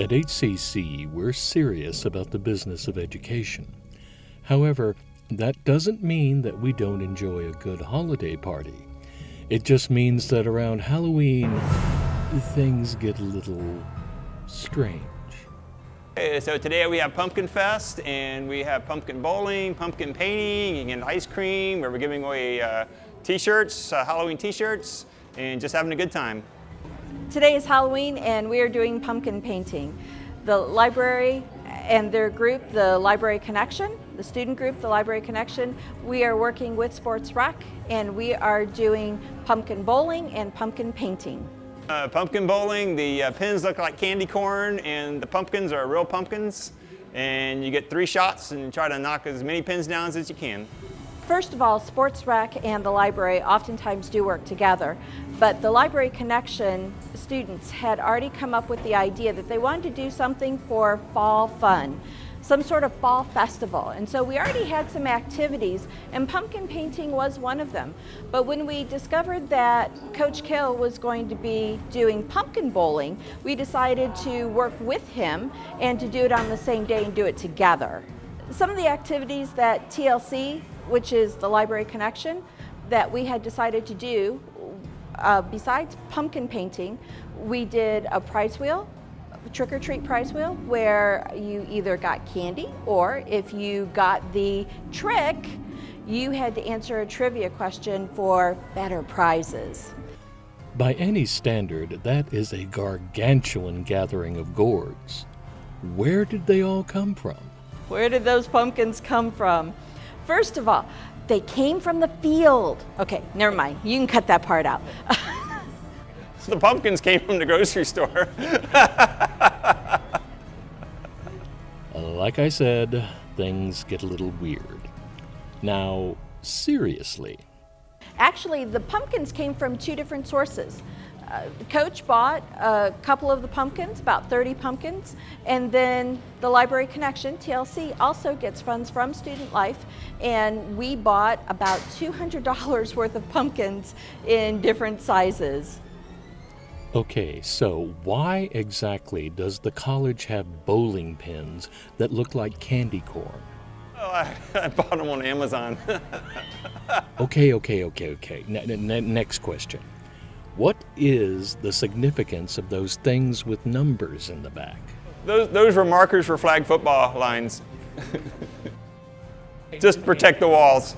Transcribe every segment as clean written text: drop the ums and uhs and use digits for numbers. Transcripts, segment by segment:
At HCC, we're serious about the business of education. However, that doesn't mean that we don't enjoy a good holiday party. It just means that around Halloween, things get a little strange. Okay, so today we have Pumpkin Fest, and we have pumpkin bowling, pumpkin painting, and ice cream, where we're giving away t-shirts, Halloween t-shirts, and just having a good time. Today is Halloween and we are doing pumpkin painting. The library and their group, the Library Connection, the student group, the Library Connection, we are working with Sports Rec and we are doing pumpkin bowling and pumpkin painting. Pumpkin bowling, the pins look like candy corn and the pumpkins are real pumpkins, and you get 3 shots and try to knock as many pins down as you can. First of all, Sports Rec and the library oftentimes do work together, but the Library Connection students had already come up with the idea that they wanted to do something for fall fun, some sort of fall festival. And so we already had some activities, and pumpkin painting was one of them. But when we discovered that Coach Kill was going to be doing pumpkin bowling, we decided to work with him and to do it on the same day and do it together. Some of the activities that TLC, which is the Library Connection, that we had decided to do, besides pumpkin painting, we did a prize wheel, a trick-or-treat prize wheel, where you either got candy, or if you got the trick, you had to answer a trivia question for better prizes. By any standard, that is a gargantuan gathering of gourds. Where did they all come from? Where did those pumpkins come from? First of all, they came from the field. Okay, never mind. You can cut that part out. So the pumpkins came from the grocery store. Like I said, things get a little weird. Now, seriously. Actually, the pumpkins came from 2 different sources. Coach bought a couple of the pumpkins, about 30 pumpkins, and then the Library Connection, TLC, also gets funds from Student Life, and we bought about $200 worth of pumpkins in different sizes. Okay, so why exactly does the college have bowling pins that look like candy corn? Oh, I bought them on Amazon. Okay. Next question. What is the significance of those things with numbers in the back? Those were markers for flag football lines. Just protect the walls.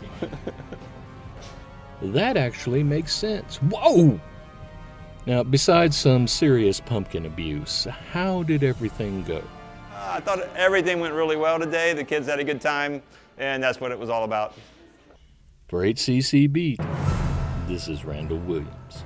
That actually makes sense. Whoa! Now, besides some serious pumpkin abuse, how did everything go? I thought everything went really well today. The kids had a good time, and that's what it was all about. For HCC Beat, this is Randall Williams.